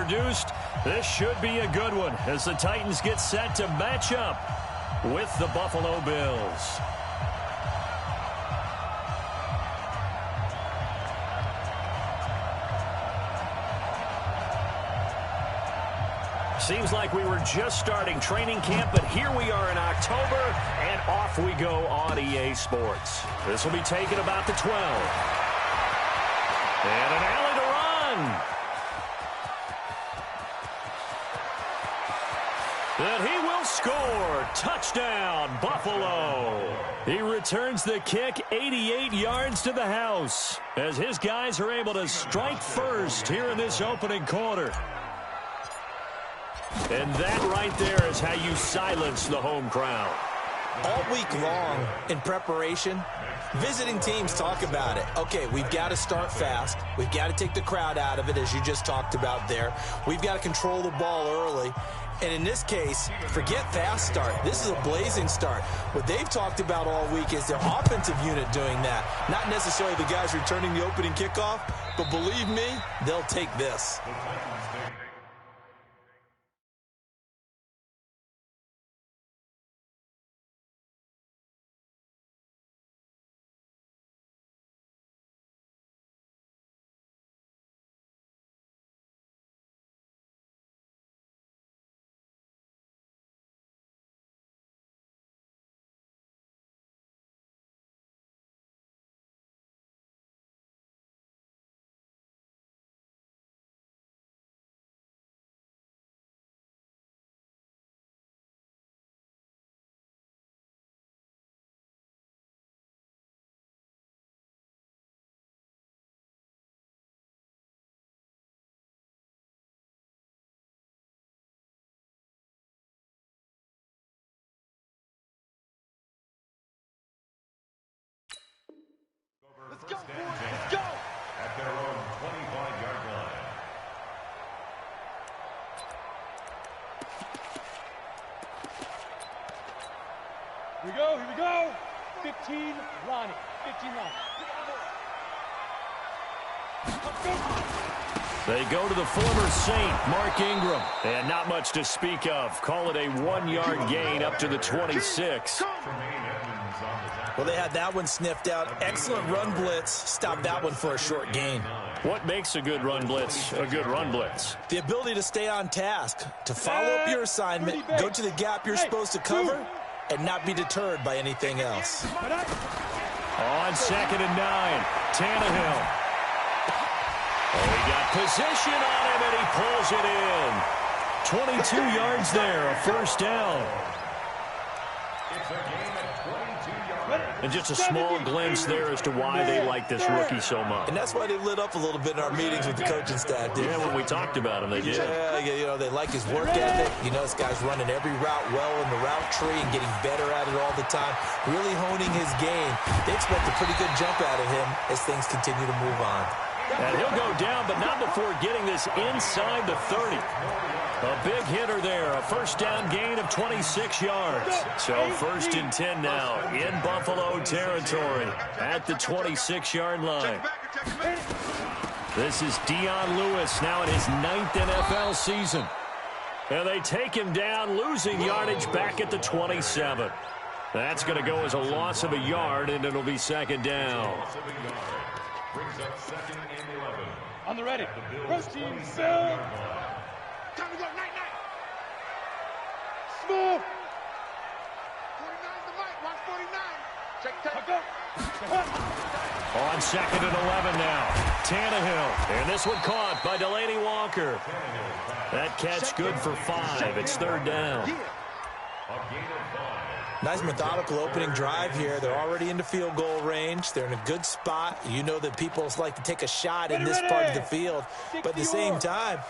introduced. This should be a good one as the Titans get set to match up with the Buffalo Bills. Seems like we were just starting training camp, but here we are in October, and off we go on EA Sports. This will be taken about the 12. And an alley to run. And he will score. Touchdown, Buffalo. He returns the kick 88 yards to the house as his guys are able to strike first here in this opening quarter. And that right there is how you silence the home crowd. All week long in preparation, visiting teams talk about it. Okay, we've got to start fast. We've got to take the crowd out of it, as you just talked about there. We've got to control the ball early. And in this case, forget fast start. This is a blazing start. What they've talked about all week is their offensive unit doing that. Not necessarily the guys returning the opening kickoff, but believe me, they'll take this. Let's go, boys. Let's go. At their own 25-yard line. Here we go. Here we go. 15, Ronnie. 15, Ronnie. Let's go. They go to the former Saint, Mark Ingram. And not much to speak of. Call it a 1-yard gain up to the 26. Well, they had that one sniffed out. Excellent run blitz. Stop that one for a short gain. What makes a good run blitz a good run blitz? The ability to stay on task, to follow up your assignment, go to the gap you're supposed to cover, and not be deterred by anything else. On 2nd and 9, Tannehill. Oh, he got position on him, and he pulls it in. 22 yards there, a first down. It's a gain of 22 yards. And just a small glimpse there as to why they like this rookie so much. And that's why they lit up a little bit in our meetings with the coaching staff, dude. Yeah, when we talked about him, they did. Yeah, you know, they like his work ethic. You know, this guy's running every route well in the route tree and getting better at it all the time, really honing his game. They expect a pretty good jump out of him as things continue to move on. And he'll go down, but not before getting this inside the 30. A big hitter there, a first down gain of 26 yards. So 1st and 10 now in Buffalo territory at the 26-yard line. This is Dion Lewis now in his 9th NFL season. And they take him down, losing yardage back at the 27. That's going to go as a loss of a yard, and it'll be 2nd down. Brings up 2nd and 11. On the ready. First team, Bill. Time to go, night, night. Smooth. 49 the mic, watch 49. Check tape. Go. On 2nd and 11 now, Tannehill. And this one caught by Delaney Walker. That catch good for 5. It's 3rd down. A gain of 5. Nice methodical opening drive here. They're already into field goal range. They're in a good spot. You know that people like to take a shot in this part of the field. But at the same time,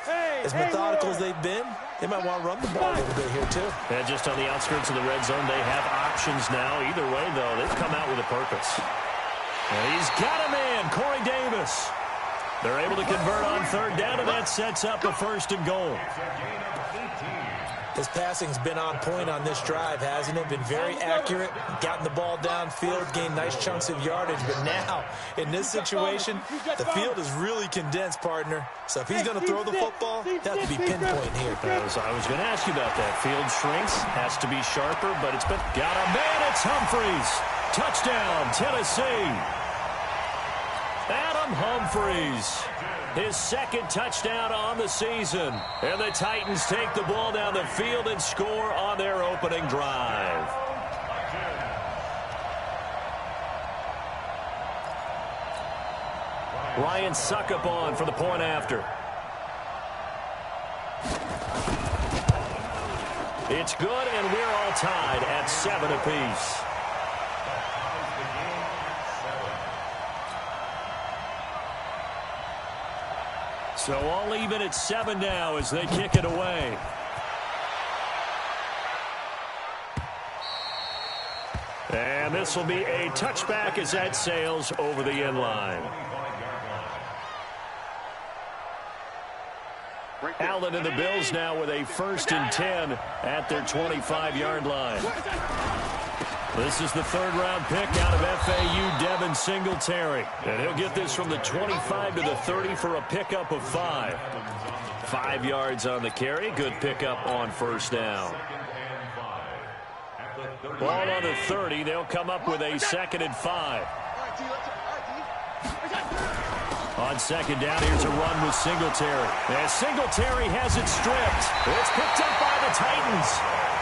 as methodical as they've been, they might want to run the ball a little bit here too. And just on the outskirts of the red zone, they have options now. Either way, though, they've come out with a purpose. And he's got a man, Corey Davis. They're able to convert on 3rd down, and that sets up a 1st and goal. His passing's been on point on this drive, hasn't it? Been very accurate, gotten the ball downfield, gained nice chunks of yardage. But now, in this situation, the field is really condensed, partner. So if he's going to throw the football, that has to be pinpoint here. I was going to ask you about that. Field shrinks, has to be sharper, but it's been... Got a man, it's Humphries. Touchdown, Tennessee. Adam Humphries. His second touchdown on the season. And the Titans take the ball down the field and score on their opening drive. Ryan Suckup on for the point after. It's good, and we're all tied at 7 apiece. So all even at 7 now as they kick it away. And this will be a touchback as that sails over the end line. Allen and the Bills now with a 1st and 10 at their 25-yard line. This is the 3rd-round pick out of FAU, Devin Singletary. And he'll get this from the 25 to the 30 for a pickup of 5. 5 yards on the carry. Good pickup on 1st down. Ball on the 30. They'll come up with a 2nd and 5. On 2nd down, here's a run with Singletary. And Singletary has it stripped. It's picked up by the Titans.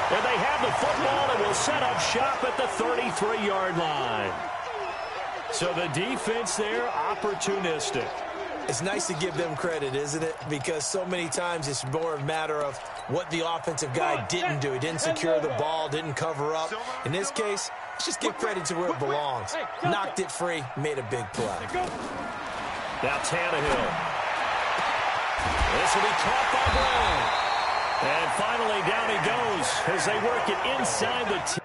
And they have the football and will set up shop at the 33-yard line. So the defense there, opportunistic. It's nice to give them credit, isn't it? Because so many times it's more a matter of what the offensive guy didn't do. He didn't secure the ball, didn't cover up. In this case, let's just give credit to where it belongs. Knocked it free, made a big play. Now Tannehill. This will be caught by Brown. And finally, down he goes as they work it inside the...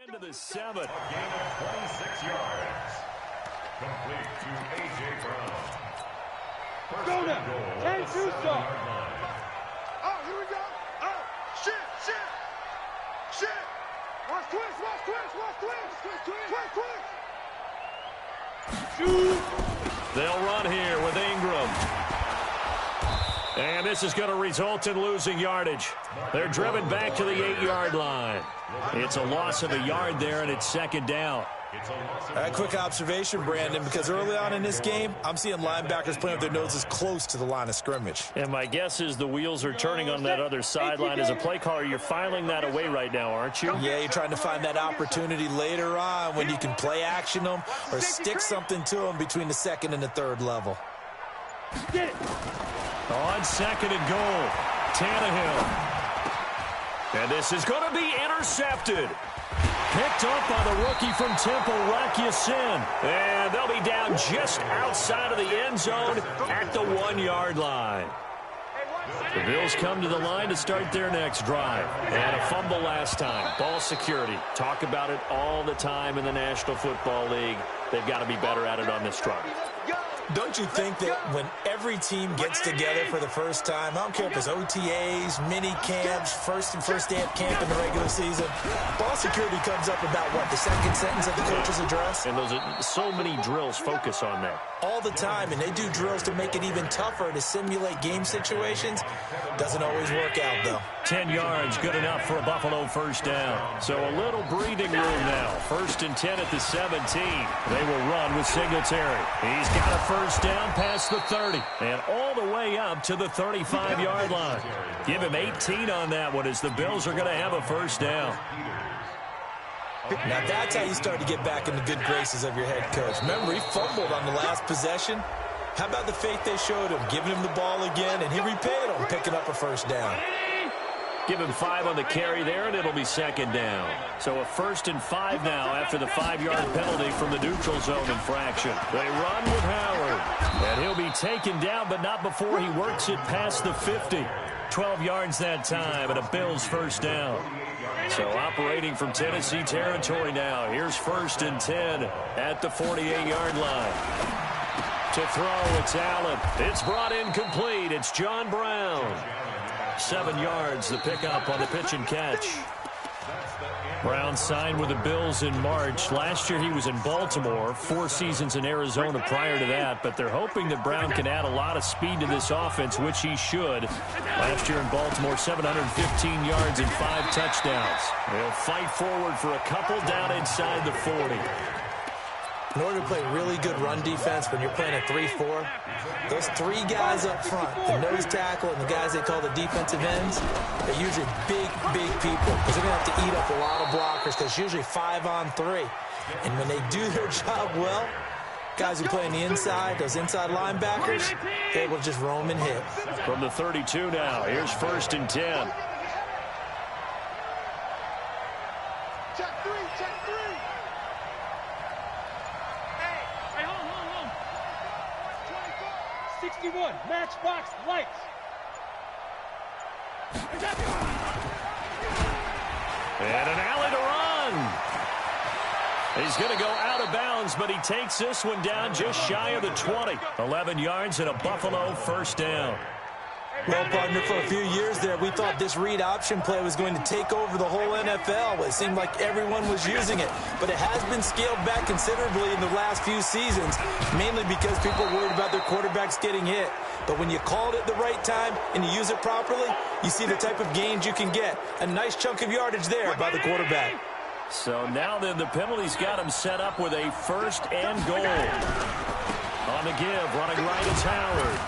Into the 7. A gain of 26 yards. Complete to A.J. Brown. Go now. And do so. Oh, here we go. Oh, shit. Watch twist. Shoot. They'll run here with Ingram. And this is going to result in losing yardage. They're driven back to the 8-yard line. It's a loss of a yard there, and it's 2nd down. A quick observation, Brandon, because early on in this game, I'm seeing linebackers playing with their noses close to the line of scrimmage. And my guess is the wheels are turning on that other sideline. As a play caller, you're filing that away right now, aren't you? Yeah, you're trying to find that opportunity later on when you can play action them or stick something to them between the 2nd and the 3rd level. Get it. On 2nd and goal, Tannehill. And this is going to be intercepted. Picked up by the rookie from Temple, Rock Ya-Sin. And they'll be down just outside of the end zone at the 1-yard line. The Bills come to the line to start their next drive. And a fumble last time. Ball security. Talk about it all the time in the National Football League. They've got to be better at it on this drive. Don't you think that when every team gets together for the first time, I don't care if it's OTAs, mini camps, first day of camp in the regular season, ball security comes up about, what, the 2nd sentence of the coach's address? And those are so many drills focus on that. All the time, and they do drills to make it even tougher to simulate game situations. Doesn't always work out, though. 10 yards, good enough for a Buffalo 1st down. So a little breathing room now. 1st and 10 at the 17. They will run with Singletary. He's got a 1st down past the 30 and all the way up to the 35-yard line. Give him 18 on that one as the Bills are going to have a 1st down. Now that's how you start to get back in the good graces of your head coach. Remember, he fumbled on the last possession. How about the faith they showed him, giving him the ball again, and he repaid him, picking up a 1st down. Give him 5 on the carry there, and it'll be 2nd down. So a 1st and 5 now after the 5-yard penalty from the neutral zone infraction. They run with Howard, and he'll be taken down, but not before he works it past the 50. 12 yards that time, and a Bills 1st down. So operating from Tennessee territory now. Here's 1st and 10 at the 48-yard line. To throw, it's Allen. It's brought in complete. It's John Brown. 7 yards, the pickup on the pitch and catch. Brown signed with the Bills in March. Last year he was in Baltimore, 4 seasons in Arizona prior to that, but they're hoping that Brown can add a lot of speed to this offense, which he should. Last year in Baltimore, 715 yards and 5 touchdowns. They'll fight forward for a couple down inside the 40. In order to play really good run defense when you're playing a 3-4, those 3 guys up front, the nose tackle and the guys they call the defensive ends, they're usually big people because they're going to have to eat up a lot of blockers because it's usually 5-on-3. And when they do their job well, guys who play on the inside, those inside linebackers, they will just roam and hit. From the 32 now, here's 1st and 10. Check 3, check 3. 61, matchbox lights. And an alley to run. He's going to go out of bounds, but he takes this one down just shy of the 20. 11 yards and a Buffalo 1st down. Well, partner, for a few years there, we thought this read option play was going to take over the whole NFL. It seemed like everyone was using it, but it has been scaled back considerably in the last few seasons, mainly because people are worried about their quarterbacks getting hit. But when you call it at the right time and you use it properly, you see the type of gains you can get. A nice chunk of yardage there by the quarterback. So now then the penalty's got him set up with a 1st and goal. On the give, running right is Howard.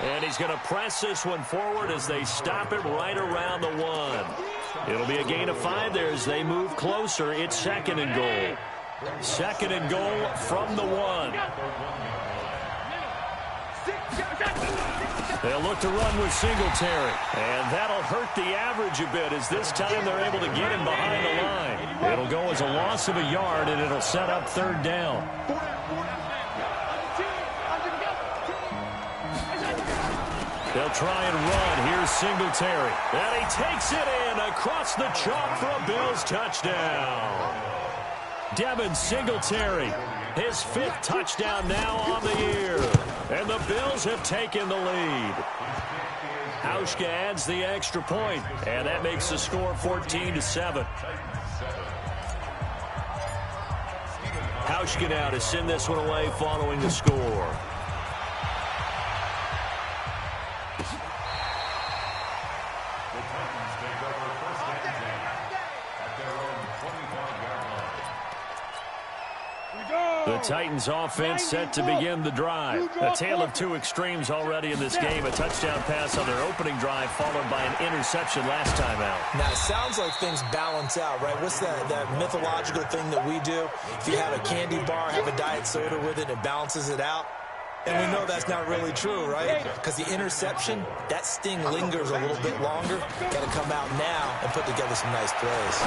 And he's going to press this one forward as they stop it right around the 1. It'll be a gain of 5 there as they move closer. It's 2nd and goal. 2nd and goal from the 1. They'll look to run with Singletary. And that'll hurt the average a bit as this time they're able to get him behind the line. It'll go as a loss of a yard, and it'll set up 3rd down. They'll try and run. Here's Singletary. And he takes it in across the chalk for a Bills touchdown. Devin Singletary, his 5th touchdown now on the year. And the Bills have taken the lead. Hauschka adds the extra point, and that makes the score 14-7. Hauschka now to send this one away following the score. The Titans offense set to begin the drive. A tale of 2 extremes already in this game. A touchdown pass on their opening drive followed by an interception last time out. Now, it sounds like things balance out, right? What's that mythological thing that we do? If you have a candy bar, have a diet soda with it, it balances it out. And we know that's not really true, right? Because the interception, that sting lingers a little bit longer. Got to come out now and put together some nice plays.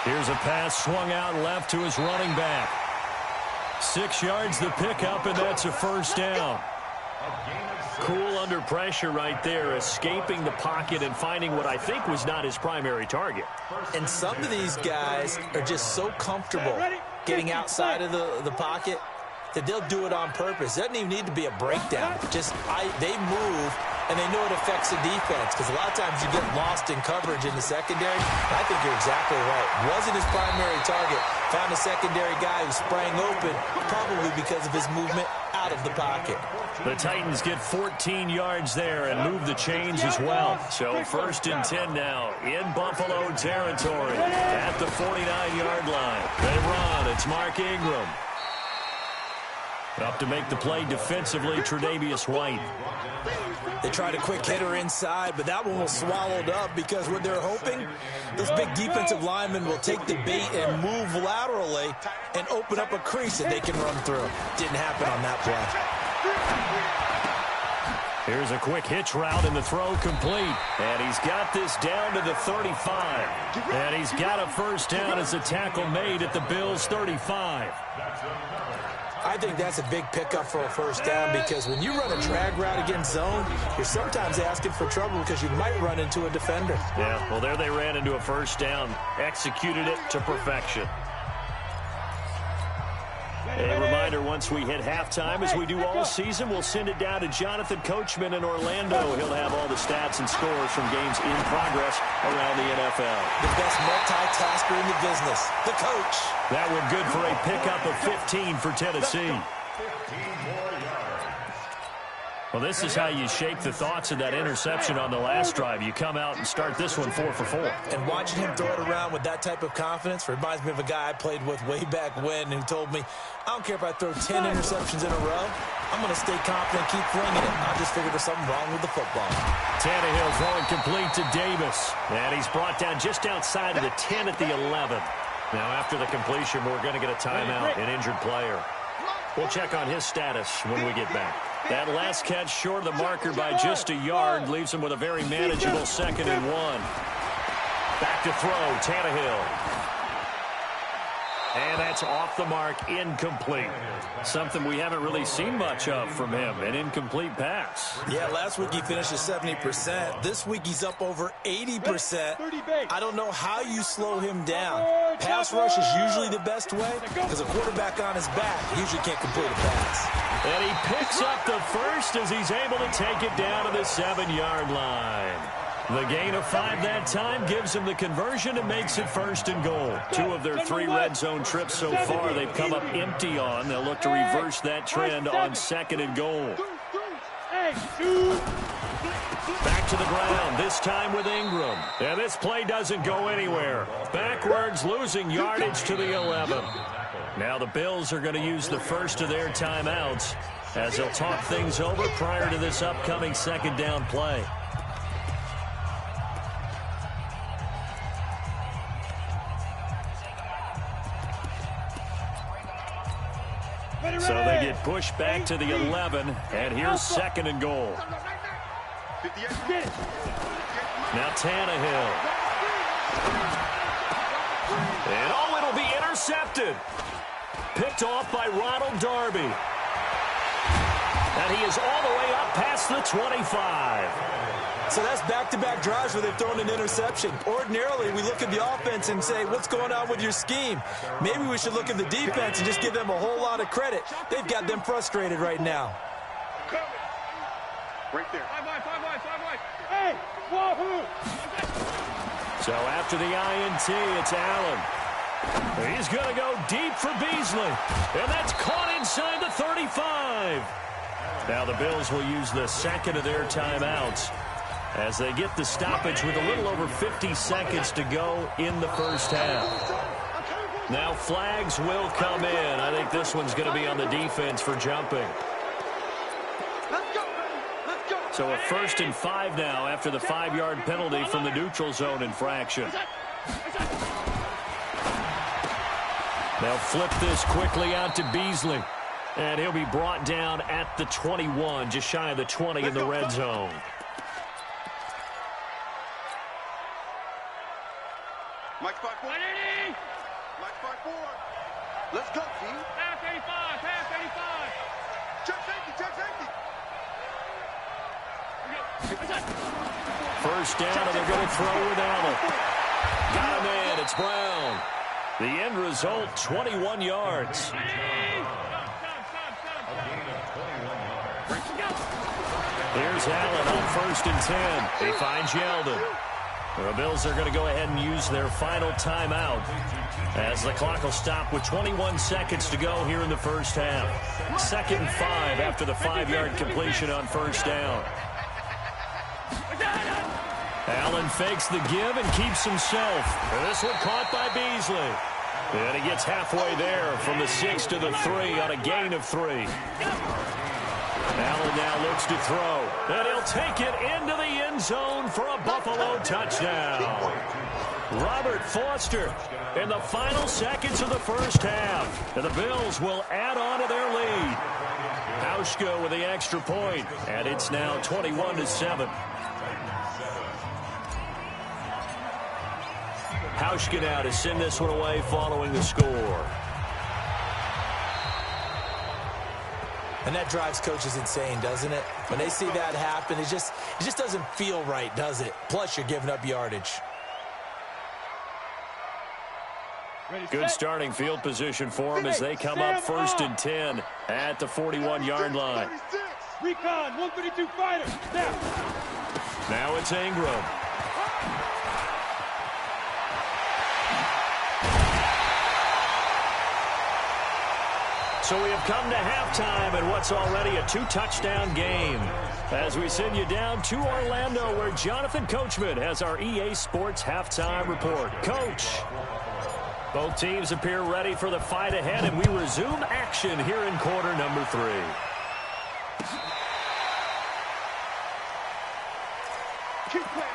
Here's a pass swung out left to his running back. 6 yards the pickup, and that's a 1st down. Cool under pressure right there, escaping the pocket and finding what I think was not his primary target. And some of these guys are just so comfortable getting outside of the pocket that they'll do it on purpose. It doesn't even need to be a breakdown. They move, and they know it affects the defense because a lot of times you get lost in coverage in the secondary. I think you're exactly right. Wasn't his primary target. Found a secondary guy who sprang open, probably because of his movement out of the pocket. The Titans get 14 yards there and move the chains as well. So 1st and 10 now in Buffalo territory at the 49-yard line. They run. It's Mark Ingram. Up to make the play defensively, Tre'Davious White. They tried a quick hitter inside, but that one was swallowed up because what they're hoping, those big defensive linemen will take the bait and move laterally and open up a crease that they can run through. Didn't happen on that play. Here's a quick hitch route, and the throw complete. And he's got this down to the 35. And he's got a 1st down as a tackle made at the Bills' 35. I think that's a big pickup for a 1st down because when you run a drag route against zone, you're sometimes asking for trouble because you might run into a defender. Yeah, well, there they ran into a 1st down, executed it to perfection. A reminder reminder, once we hit halftime, as we do all season, we'll send it down to Jonathan Coachman in Orlando. He'll have all the stats and scores from games in progress around the NFL. The best multitasker in the business, the coach. That one good for a pickup of 15 for Tennessee. Well, this is how you shake the thoughts of that interception on the last drive. You come out and start this one 4 for 4. And watching him throw it around with that type of confidence reminds me of a guy I played with way back when who told me, I don't care if I throw 10 interceptions in a row. I'm going to stay confident and keep flinging it. I just figured there's something wrong with the football. Tannehill throwing complete to Davis. And he's brought down just outside of the 10 at the 11. Now, after the completion, we're going to get a timeout, an injured player. We'll check on his status when we get back. That last catch short of the marker by just a yard leaves him with a very manageable 2nd and 1. Back to throw, Tannehill. And that's off the mark, incomplete. Something we haven't really seen much of from him, an incomplete pass. Yeah, last week he finished at 70%. This week he's up over 80%. I don't know how you slow him down. Pass rush is usually the best way because a quarterback on his back usually can't complete a pass. And he picks up the first as he's able to take it down to the 7-yard line. The gain of 5 that time gives him the conversion and makes it 1st and goal. 2 of their 3 red zone trips so far they've come up empty on. They'll look to reverse that trend on 2nd and goal. Back to the ground, this time with Ingram. And this play doesn't go anywhere. Backwards, losing yardage to the 11. Now the Bills are going to use the first of their timeouts as they'll talk things over prior to this upcoming 2nd down play. So they get pushed back to the 11, and here's 2nd and goal. Now Tannehill. And oh, it'll be intercepted. Picked off by Ronald Darby. And he is all the way up past the 25. So that's back-to-back drives where they've thrown an interception. Ordinarily, we look at the offense and say, what's going on with your scheme? Maybe we should look at the defense and just give them a whole lot of credit. They've got them frustrated right now. Right there. Hey, wahoo! So after the INT, it's Allen. He's going to go deep for Beasley. And that's caught inside the 35. Now the Bills will use the 2nd of their timeouts as they get the stoppage with a little over 50 seconds to go in the first half. Now flags will come in. I think this one's going to be on the defense for jumping. So a 1st and 5 now after the 5-yard penalty from the neutral zone infraction. They'll flip this quickly out to Beasley. And he'll be brought down at the 21, just shy of the 20 in the red zone. Mike 5-4. Mike 5-4. Let's go, team. Pass 85, pass 85. Check safety, check safety. First down, and they're going to throw with Allen. Got him in. It's Brown. The end result, 21 yards. Here's Allen on 1st and 10. He finds Yeldon. The Bills are going to go ahead and use their final timeout as the clock will stop with 21 seconds to go here in the first half. 2nd and 5 after the 5-yard completion on 1st down. Allen fakes the give and keeps himself. This one caught by Beasley. And he gets halfway there from the 6 to the 3 on a gain of 3. Allen now looks to throw, and he'll take it into the end zone for a Buffalo touchdown. Robert Foster in the final seconds of the first half. And the Bills will add on to their lead. Hauschka with the extra point, and it's now 21-7. Hauschka now to send this one away following the score. And that drives coaches insane, doesn't it? When they see that happen, it just doesn't feel right, does it? Plus, you're giving up yardage. Good starting field position for them as they come up 1st and 10 at the 41-yard line. Recon, 132 fighter. Now it's Ingram. So we have come to halftime in what's already a 2-touchdown game. As we send you down to Orlando, where Jonathan Coachman has our EA Sports halftime report. Coach, both teams appear ready for the fight ahead, and we resume action here in quarter number 3. Keep playing.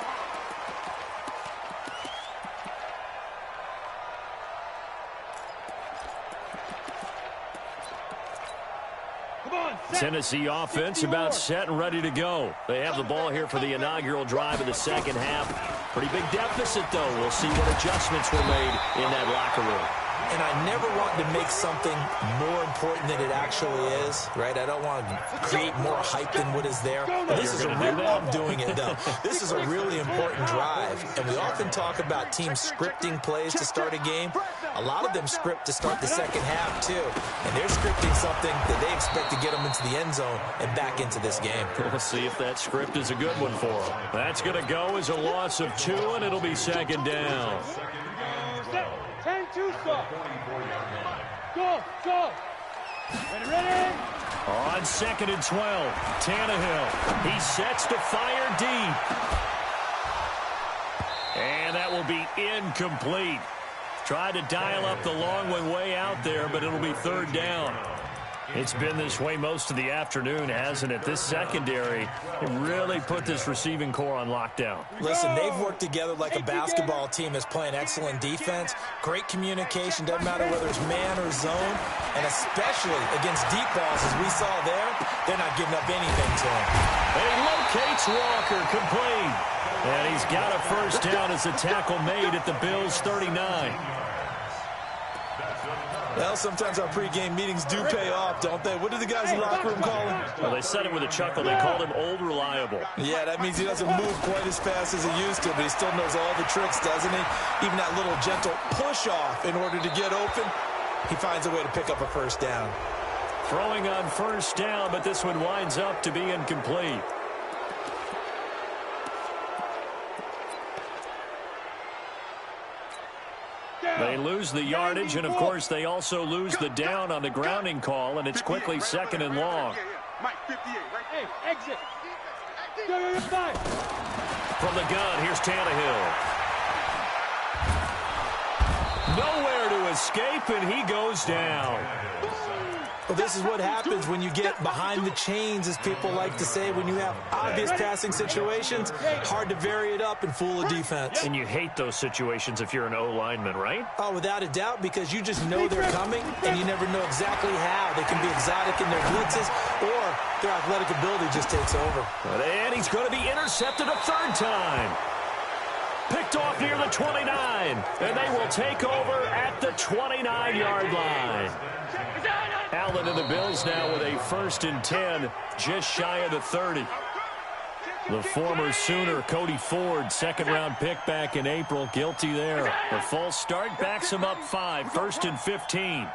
Tennessee offense about set and ready to go. They have the ball here for the inaugural drive of the second half. Pretty big deficit, though. We'll see what adjustments were made in that locker room. And I never want to make something more important than it actually is, right? I don't want to create more hype than what is there. This is I'm doing it, though. This is a really important drive. And we often talk about teams scripting plays to start a game. A lot of them script to start the second half, too. And they're scripting something that they expect to get them into the end zone and back into this game. We'll see if that script is a good one for them. That's going to go as a loss of 2, and it'll be second down. 10-2 stop. Go. Ready. On 2nd and 12, Tannehill. He sets to fire deep. And that will be incomplete. Tried to dial up the long one way out there, but it'll be 3rd down. It's been this way most of the afternoon, hasn't it? This secondary really put this receiving core on lockdown. Listen, they've worked together like a basketball team that's playing excellent defense. Great communication, doesn't matter whether it's man or zone. And especially against deep balls, as we saw there, they're not giving up anything to him. He locates Walker, complete. And he's got a 1st down as a tackle made at the Bills' 39. Well, sometimes our pregame meetings do pay off, don't they? What do the guys in the locker room call him? Well, they said it with a chuckle. They called him Old Reliable. Yeah, that means he doesn't move quite as fast as he used to, but he still knows all the tricks, doesn't he? Even that little gentle push-off in order to get open, he finds a way to pick up a 1st down. Throwing on 1st down, but this one winds up to be incomplete. They lose the yardage, and, of course, they also lose the down on the grounding call, and it's quickly 2nd and long. Hey, exit. Go. From the gun, here's Tannehill. Nowhere to escape, and he goes down. Well, this is what happens when you get behind the chains, as people like to say, when you have obvious passing situations. Hard to vary it up and fool a defense. And you hate those situations if you're an O-lineman, right? Oh, without a doubt, because you just know they're coming, and you never know exactly how. They can be exotic in their blitzes, or their athletic ability just takes over. And he's going to be intercepted a 3rd time. Picked off near the 29, and they will take over at the 29-yard line. Allen and the Bills now with a 1st and 10, just shy of the 30. The former Sooner, Cody Ford, 2nd-round pick back in April, guilty there. The false start backs him up 5, 1st and 15.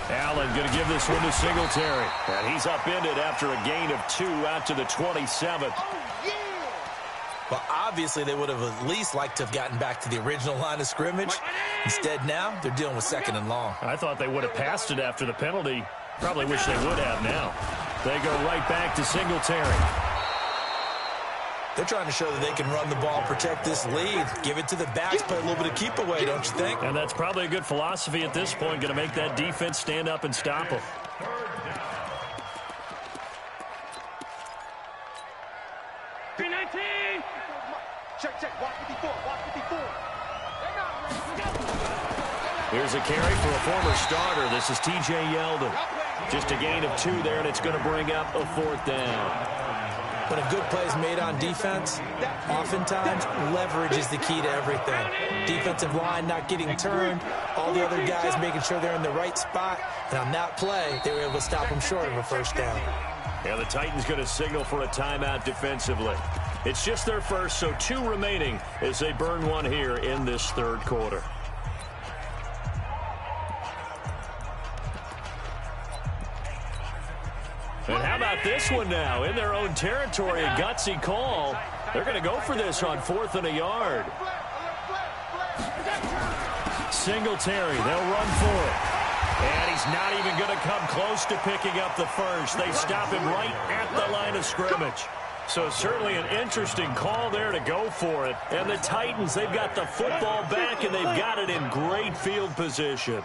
Allen going to give this one to Singletary. And he's upended after a gain of 2 out to the 27th. Well, obviously, they would have at least liked to have gotten back to the original line of scrimmage. Instead, now, they're dealing with 2nd and long. I thought they would have passed it after the penalty. Probably wish they would have now. They go right back to Singletary. They're trying to show that they can run the ball and protect this lead. Give it to the backs, play a little bit of keep away, don't you think? And that's probably a good philosophy at this point, going to make that defense stand up and stop them. Check. Watch 54. Here's a carry for a former starter. This is T.J. Yeldon. Just a gain of 2 there, and it's going to bring up a 4th down. When a good play is made on defense, oftentimes leverage is the key to everything. Defensive line not getting turned, all the other guys making sure they're in the right spot, and on that play, they were able to stop them short of a 1st down. Yeah, the Titans going to signal for a timeout defensively. It's just their first, so 2 remaining as they burn one here in this 3rd quarter. And how about this one now? In their own territory, a gutsy call. They're going to go for this on 4th and a yard. Singletary, they'll run for it. And he's not even going to come close to picking up the first. They stop him right at the line of scrimmage. So certainly an interesting call there to go for it. And the Titans, they've got the football back, and they've got it in great field position.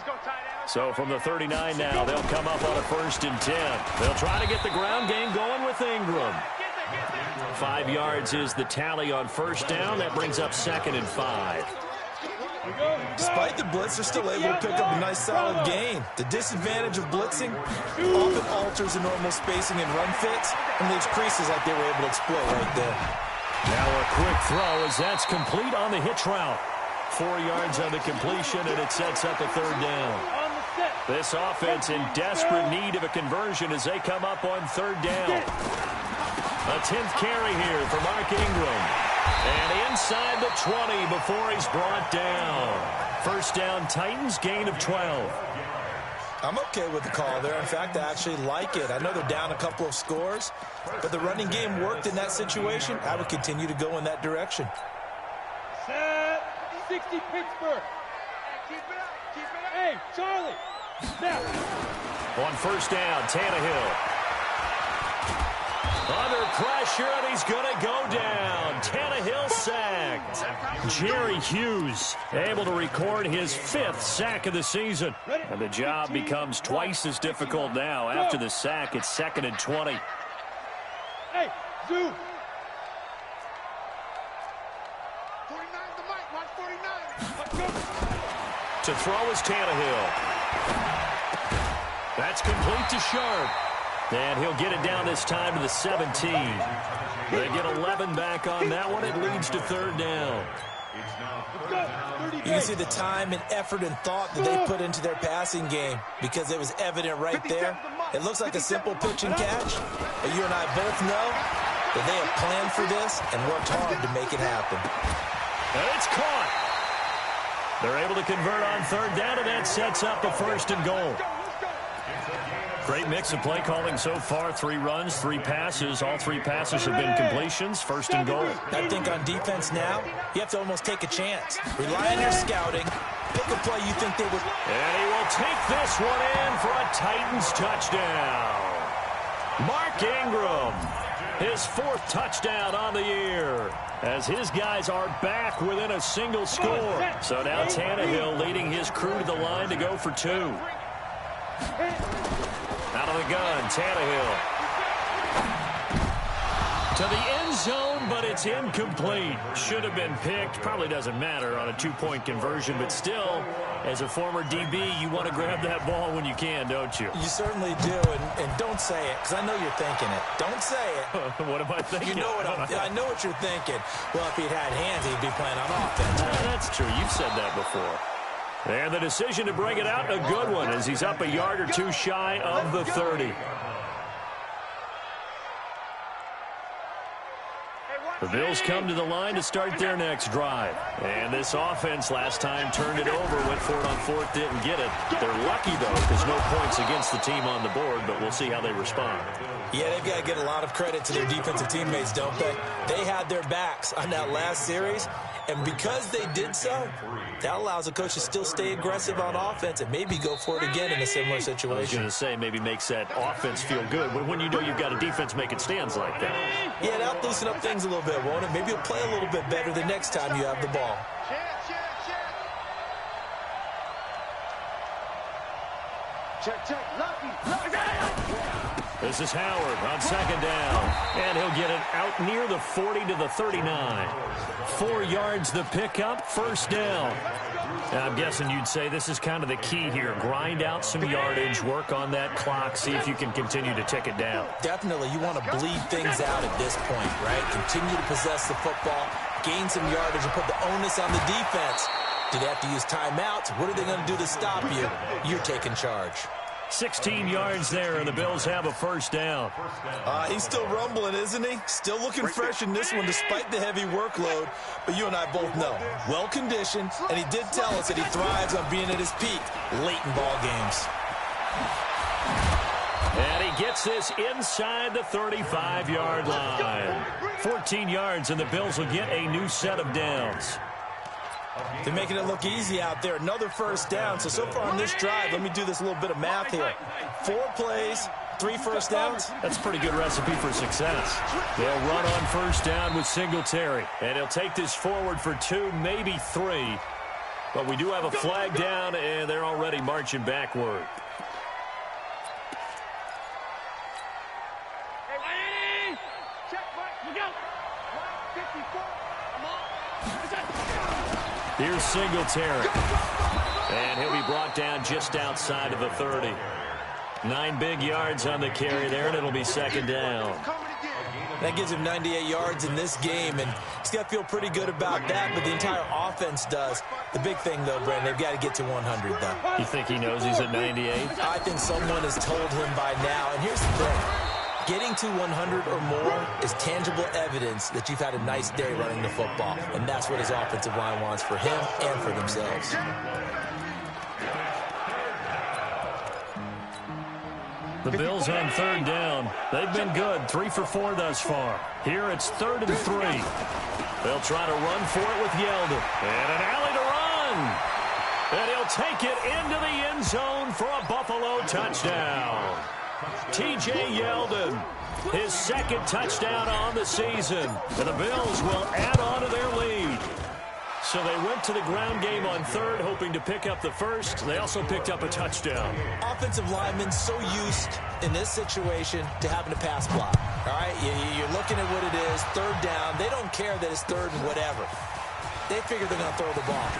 So from the 39 now, they'll come up on a 1st and 10. They'll try to get the ground game going with Ingram. 5 yards is the tally on 1st down. That brings up 2nd and 5. Despite the blitz, they're still able to pick up a nice solid gain. The disadvantage of blitzing often alters the normal spacing and run fits and leaves creases like they were able to exploit right there. Now a quick throw as that's complete on the hitch route. 4 yards on the completion, and it sets up a 3rd down. This offense in desperate need of a conversion as they come up on 3rd down. A 10th carry here for Mark Ingram. And inside the 20 before he's brought down. 1st down, Titans, gain of 12. I'm okay with the call there. In fact, I actually like it. I know they're down a couple of scores, but the running game worked in that situation. I would continue to go in that direction. Set 60 Pittsburgh. Keep it up. Keep it up. Hey, Charlie. Snap. On 1st down, Tannehill. Under pressure, and he's going to go down. Tannehill sacked. Jerry Hughes able to record his 5th sack of the season. And the job becomes twice as difficult now. After the sack, it's 2nd and 20. Hey, Zoo. 49 the mic. Watch 49. To throw is Tannehill. That's complete to Sharp. And he'll get it down this time to the 17. They get 11 back on that one. It leads to 3rd down. You can see the time and effort and thought that they put into their passing game because it was evident right there. It looks like a simple pitch and catch, but you and I both know that they have planned for this and worked hard to make it happen. And it's caught. They're able to convert on 3rd down, and that sets up a 1st and goal. Great mix of play calling so far. 3 runs, 3 passes. All 3 passes have been completions. 1st and goal. I think on defense now, you have to almost take a chance. Rely on your scouting. Pick a play you think they would. And he will take this one in for a Titans touchdown. Mark Ingram, his 4th touchdown on the year, as his guys are back within a single score. So now Tannehill leading his crew to the line to go for 2. Out of the gun, Tannehill. To the end zone, but it's incomplete. Should have been picked. Probably doesn't matter on a 2-point conversion, but still, as a former DB, you want to grab that ball when you can, don't you? You certainly do, and don't say it, because I know you're thinking it. Don't say it. What am I thinking? You know what I know what you're thinking. Well, if he'd had hands, he'd be playing on offense. That's true. You've said that before. And the decision to bring it out, a good one, as he's up a yard or 2 shy of the 30. The Bills come to the line to start their next drive. And this offense last time turned it over, went for it on 4th, didn't get it. They're lucky, though, because no points against the team on the board, but we'll see how they respond. Yeah, they've got to get a lot of credit to their defensive teammates, don't they? They had their backs on that last series, and because they did so, that allows the coach to still stay aggressive on offense and maybe go for it again in a similar situation. I was going to say, maybe makes that offense feel good, but when you know you've got a defense making stands like that. Yeah, that'll loosen up things a little bit, won't it? Maybe you'll play a little bit better the next time you have the ball. Check. Lucky. This is Howard on 2nd down, and he'll get it out near the 40 to the 39. 4 yards the pickup, 1st down. Now, I'm guessing you'd say this is kind of the key here. Grind out some yardage, work on that clock, see if you can continue to tick it down. Definitely, you want to bleed things out at this point, right? Continue to possess the football, gain some yardage, and put the onus on the defense. Do they have to use timeouts? What are they going to do to stop you? You're taking charge. 16 yards there, and the Bills have a 1st down. He's still rumbling, isn't he? Still looking fresh in this one despite the heavy workload. But you and I both know, well-conditioned, and he did tell us that he thrives on being at his peak late in ball games. And he gets this inside the 35-yard line. 14 yards, and the Bills will get a new set of downs. They're making it look easy out there. Another first down. So far on this drive, let me do this little bit of math here. 4 plays, 3 first downs. That's a pretty good recipe for success. They'll run on first down with Singletary. And he'll take this forward for 2, maybe 3. But we do have a flag down, and they're already marching backward. Here's Singletary. And he'll be brought down just outside of the 30. 9 big yards on the carry there, and it'll be second down. That gives him 98 yards in this game, and he's got to feel pretty good about that, but the entire offense does. The big thing, though, Brandon, they've got to get to 100, though. You think he knows he's at 98? I think someone has told him by now, and here's the thing. Getting to 100 or more is tangible evidence that you've had a nice day running the football, and that's what his offensive line wants for him and for themselves. The Bills on third down. They've been good, 3 for 4 thus far. Here it's 3rd and 3. They'll try to run for it with Yeldon. And an alley to run. And he'll take it into the end zone for a Buffalo touchdown. T.J. Yeldon, his 2nd touchdown on the season. And the Bills will add on to their lead. So they went to the ground game on 3rd, hoping to pick up the 1st. They also picked up a touchdown. Offensive linemen so used in this situation to having to pass block. All right, you're looking at what it is, 3rd down. They don't care that it's 3rd and whatever. They figure they're going to throw the ball.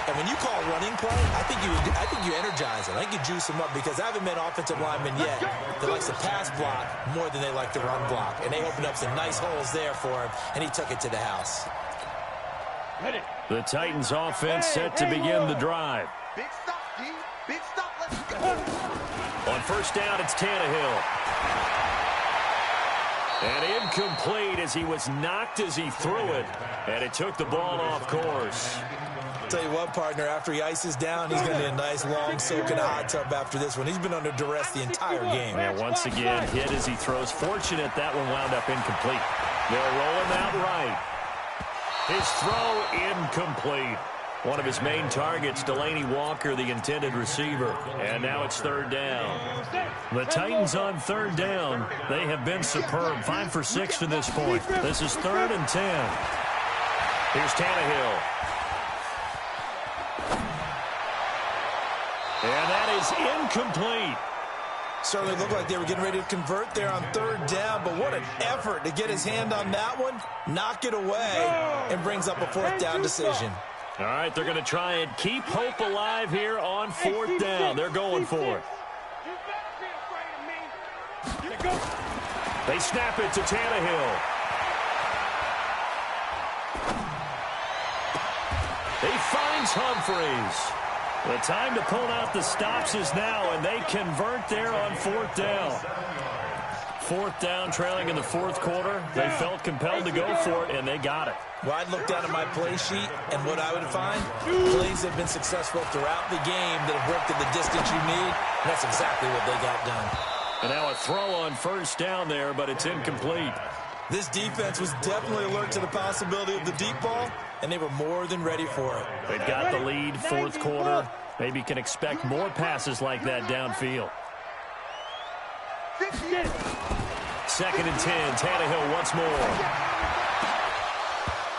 And when you call running play, I think you energize them. I think you juice them up, because I haven't met offensive linemen yet that likes to pass block more than they like to run block. And they opened up some nice holes there for him, and he took it to the house. The Titans offense set to begin the drive. Big stop, D. Big stop. Let's go. On first down, it's Tannehill. And incomplete as he was knocked as he threw it. And it took the ball off course. Tell you what, partner, after he ices down, he's going to need a nice long soak in a hot tub after this one. He's been under duress the entire game. And once again, hit as he throws. Fortunate that one wound up incomplete. They'll roll him out right. His throw incomplete. One of his main targets, Delaney Walker, the intended receiver. And now it's 3rd down. The Titans on 3rd down. They have been superb. 5 for 6 to this point. This is 3rd and 10. Here's Tannehill. And that is incomplete. Certainly looked like they were getting ready to convert there on 3rd down, but what an effort to get his hand on that one, knock it away, and brings up a 4th down decision. All right, they're going to try and keep hope alive here on 4th down. They're going for it. They snap it to Tannehill. He finds Humphreys. The time to pull out the stops is now, and they convert there on 4th down. 4th down, trailing in the 4th quarter. They felt compelled to go for it, and they got it. Well, I'd look down at my play sheet, and what I would find, plays have been successful throughout the game that have worked at the distance you need, and that's exactly what they got done. And now a throw on first down there, but it's incomplete. This defense was definitely alert to the possibility of the deep ball, and they were more than ready for it. They've got the lead, 4th quarter. Maybe can expect more passes like that downfield. 2nd and 10, Tannehill once more.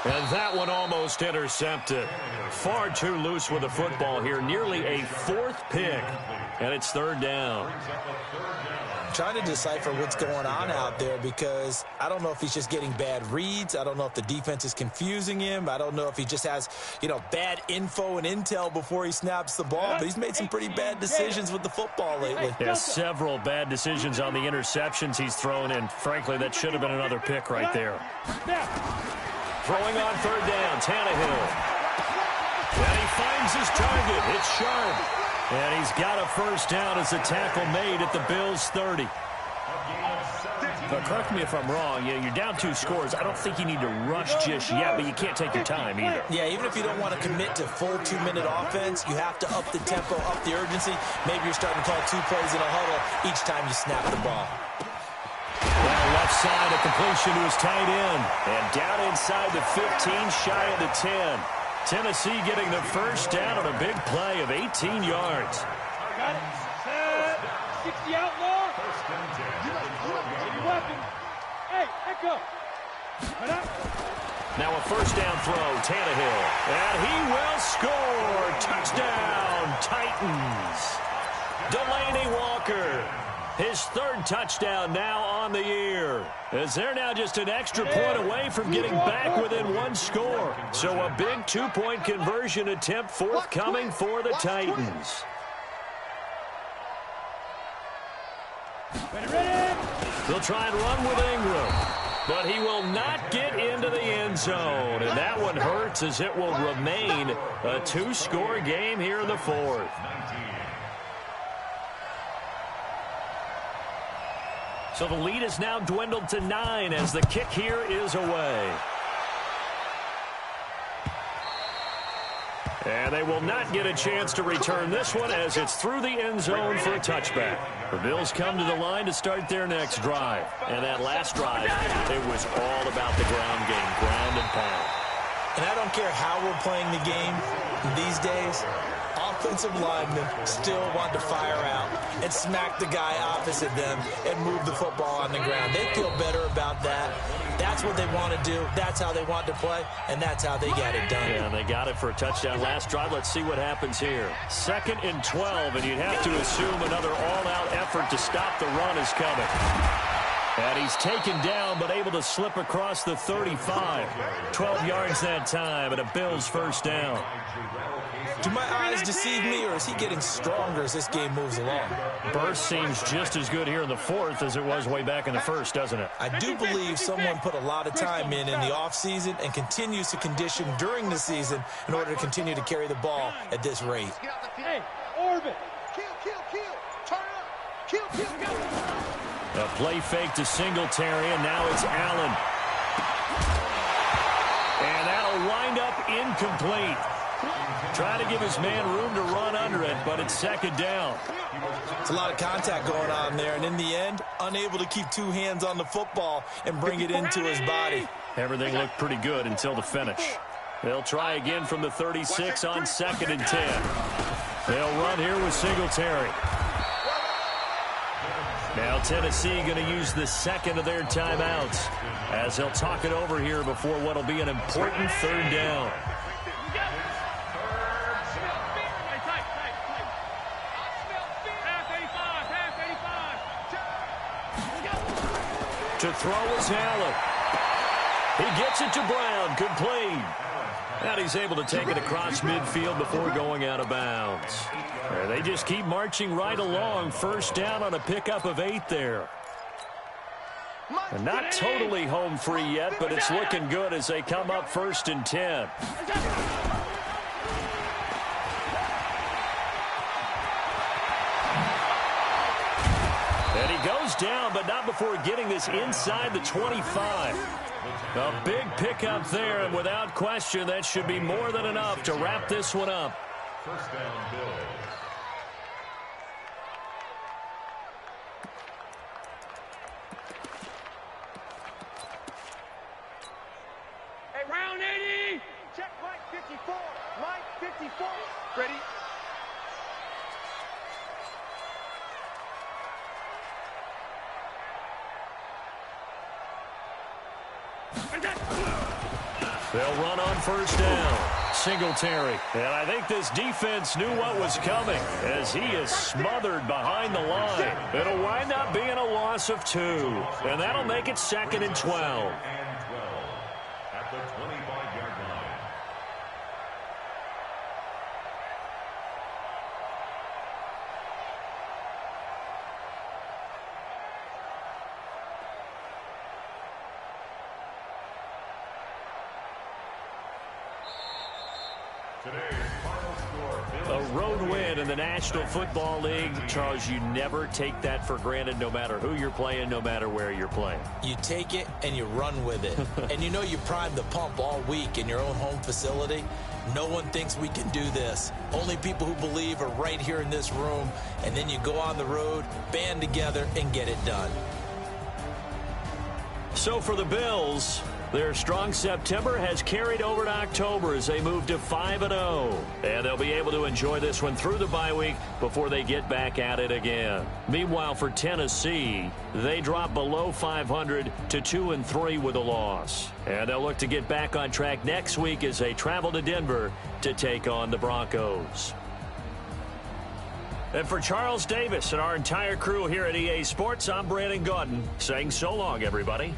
And that one almost intercepted. Far too loose with the football here. Nearly a 4th pick. And it's 3rd down. Trying to decipher what's going on out there, because I don't know if he's just getting bad reads. I don't know if the defense is confusing him. I don't know if he just has, bad info and intel before he snaps the ball. But he's made some pretty bad decisions with the football lately. Yeah, several bad decisions on the interceptions he's thrown in. Frankly, that should have been another pick right there. Throwing on 3rd down, Tannehill. And he finds his target. It's sharp. And he's got a first down as a tackle made at the Bills' 30. But correct me if I'm wrong, you're down 2 scores. I don't think you need to rush just yet, but you can't take your time either. Yeah, even if you don't want to commit to full 2-minute offense, you have to up the tempo, up the urgency. Maybe you're starting to call 2 plays in a huddle each time you snap the ball. Well, left side, a completion to his tight end. And down inside the 15, shy of the 10. Tennessee getting the first down on a big play of 18 yards. Got it. Set. 60 outlaw. Get your weapon. Hey, echo. Cut up. Now a first down throw, Tannehill. And he will score. Touchdown, Titans. Delaney Walker. His 3rd touchdown now on the year, as they're now just an extra point away from getting back within 1 score. So a big 2-point conversion attempt forthcoming for the Titans. Ready. They'll try and run with Ingram, but he will not get into the end zone. And that one hurts, as it will remain a 2-score game here in the 4th. So the lead is now dwindled to 9 as the kick here is away. And they will not get a chance to return this one, as it's through the end zone for a touchback. The Bills come to the line to start their next drive. And that last drive, it was all about the ground game, ground and pound. And I don't care how we're playing the game these days, offensive linemen still want to fire out and smack the guy opposite them and move the football on the ground. They feel better about that. That's what they want to do. That's how they want to play, and that's how they got it done. Yeah, and they got it for a touchdown last drive. Let's see what happens here. 2nd and 12, and you'd have to assume another all-out effort to stop the run is coming. And he's taken down, but able to slip across the 35. 12 yards that time, and a Bills first down. Do my eyes deceive me, or is he getting stronger as this game moves along? Burst seems just as good here in the 4th as it was way back in the 1st, doesn't it? I do believe someone put a lot of time in the offseason and continues to condition during the season in order to continue to carry the ball at this rate. Hey, orbit. Kill. Turn up. Kill. A play fake to Singletary, and now it's Allen. And that'll wind up incomplete. Trying to give his man room to run under it, but it's 2nd down. It's a lot of contact going on there, and in the end, unable to keep 2 hands on the football and bring it into his body. Everything looked pretty good until the finish. They'll try again from the 36 on 2nd and 10. They'll run here with Singletary. Now Tennessee going to use the 2nd of their timeouts, as they'll talk it over here before what will be an important 3rd down. To throw is Allen. He gets it to Brown, complete. And he's able to take it across midfield before going out of bounds. And they just keep marching right along. First down on a pickup of 8 there. And not totally home free yet, but it's looking good as they come up 1st and 10. And he goes down, but not before getting this inside the 25. A big pickup there, and without question, that should be more than enough to wrap this one up. First down, Bills. Hey, round 80. Check Mike 54. Mike 54. Ready? They'll run on first down. Singletary. And I think this defense knew what was coming, as he is smothered behind the line. It'll wind up being a loss of 2. And that'll make it 2nd and 12. At the 25-yard line. Today's final score, A road win in the National Football League. Charles, you never take that for granted no matter who you're playing, no matter where you're playing. You take it and you run with it. And you know you primed the pump all week in your own home facility. No one thinks we can do this. Only people who believe are right here in this room. And then you go on the road, band together, and get it done. So for the Bills, their strong September has carried over to October as they move to 5-0. And they'll be able to enjoy this one through the bye week before they get back at it again. Meanwhile, for Tennessee, they drop below 500 to 2-3 with a loss. And they'll look to get back on track next week as they travel to Denver to take on the Broncos. And for Charles Davis and our entire crew here at EA Sports, I'm Brandon Gaudin saying so long, everybody.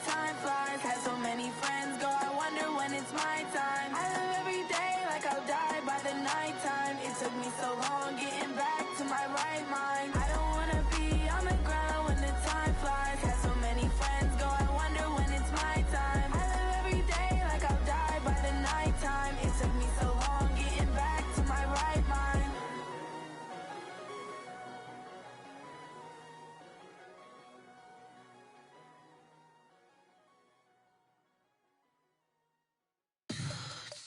Time flies, had so many friends go, I wonder when it's my time. I live every day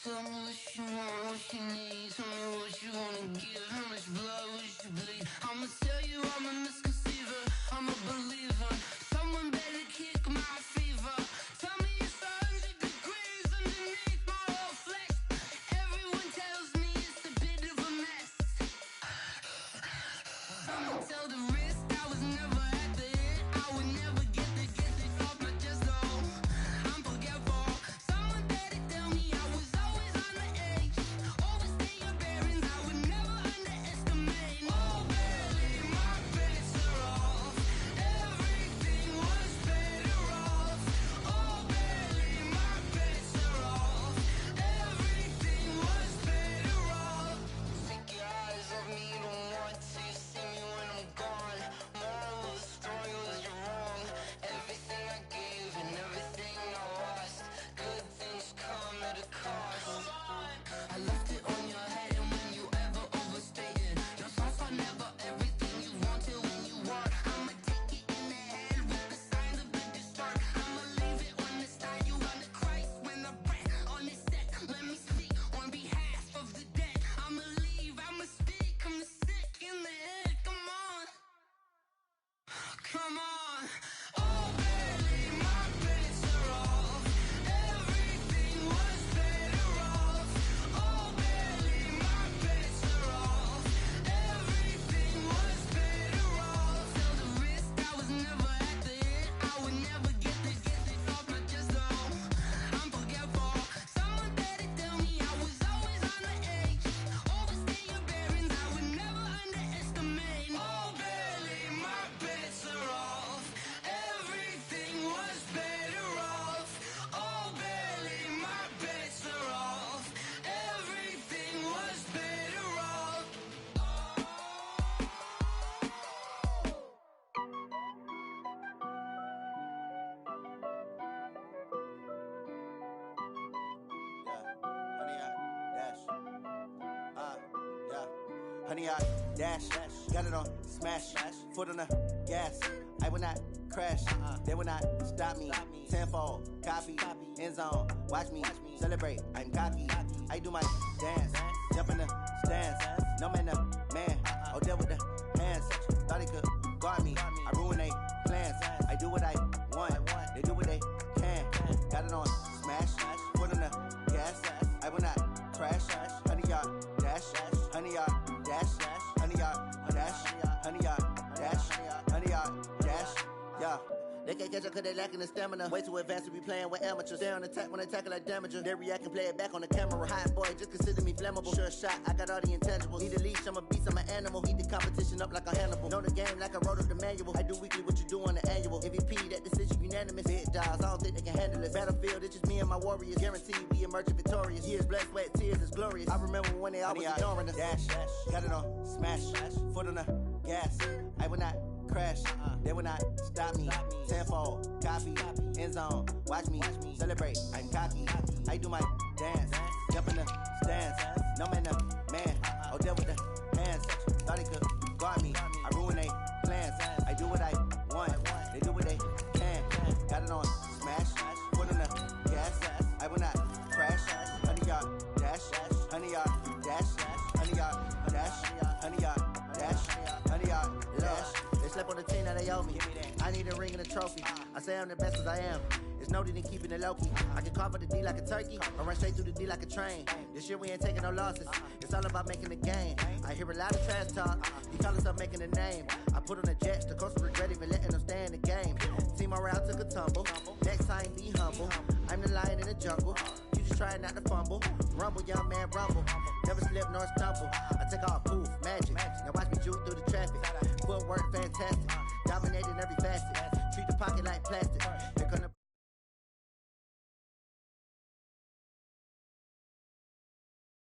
Tell me what you want, what you need. Tell me what you wanna give. How much blood would you bleed? I'ma tell you I'm a misconceiver. I'm a believer. Someone better kick my fever. Tell me it's 100 degrees underneath my whole flesh. Everyone tells me it's a bit of a mess. I'ma tell the risk I was never at the end. I would never get this off my chest though. I'm forgetful. Someone better tell me I was always on the edge. Overstay your bearings, I would never underestimate. Oh, barely, my bets are off. Everything was better off. Oh, barely, my bets are off. Everything was better off. Take your eyes off me, don't want to see me when I'm gone. Moral of the story was you're wrong. Everything I gave and everything I lost. Good things come at a cost. I left it on your head, and when you ever overstay it, your thoughts are never everything you wanted when you want. I'ma take it in the head with the signs of the distort. I'ma leave it on the side. You on the Christ when the breath on this set. Let me speak on behalf of the dead. I'ma leave, I'ma speak. I'm sick in the head. Come on, come on. Oh, barely, my bets are off. Everything was better off. Oh, barely, my bets are off. Everything was better off. Tell the risk I was never at the end. I would never get this off my chest though. I'm forgetful. Someone better tell me I was always on the edge. Overstay your bearings, I would never underestimate. Oh, barely, my bets are off. Everything was better off. Oh, barely, my bets are off. Everything was better off. Honey, I dash, got it on smash, foot on the gas. I will not crash, they will not stop me. Tenfold, copy, end zone, watch me celebrate. I'm cocky, I do my dance, jump in the stands. No man, the man, oh, deal with the hands. Thought he could guard me, I ruin they plans. I do what I want, they do what they can. Got it on smash, foot on the gas. I will not crash, honey, y'all dash, honey, y'all dash, honey, y'all dash, honey, y'all dash, honey, y'all dash, yeah. They can't catch up cause they lacking the stamina. Way too advanced to be playing with amateurs. Stay on attack when they tackle like damager. They react and play it back on the camera. Hot boy, just consider me flammable. Sure shot, I got all the intangibles. Need a leash, I'm a beast, I'm an animal. Heat the competition up like a Hannibal. Know the game like I wrote up the manual. I do weekly what you do on the annual. MVP, that decision unanimous. Big dogs, I don't think they can handle it. Battlefield, it's just me and my warriors. Guaranteed we emerging victorious. Years, blood, sweat, tears, it's glorious. I remember when they always ignoring us. Dash, got it on smash, foot on the gas. I will not crash, they will not stop me. Tenfold, copy, end zone, watch me celebrate. I'm cocky, I do my dance, jump in the stands. No man, the man, oh, deal with the hands. Thought he could guard me, I ruin they plans. I do what I want, they do what they can. Got it on smash, foot on the gas. I will not crash, honey, y'all dash, honey, y'all dash, honey, y'all dash, honey, y'all dash, honey, y'all dash. They slept on the team that they owe me. I need a ring and a trophy. I say I'm the best as I am. It's no need in keeping it low-key. I can carve up the D like a turkey or run straight through the D like a train. This year we ain't taking no losses. It's all about making the game. I hear a lot of trash talk. You call us up making a name. I put on the jets. The coach regret even letting them stay in the game. Team morale took a tumble. Next time be humble. I'm the lion in the jungle. You just trying not to fumble. Rumble, young man, rumble. Never slip nor stumble. I take off, poof, magic. Now watch me juke through the traffic. Footwork fantastic. Dominating every facet. Treat the pocket like plastic. Here come the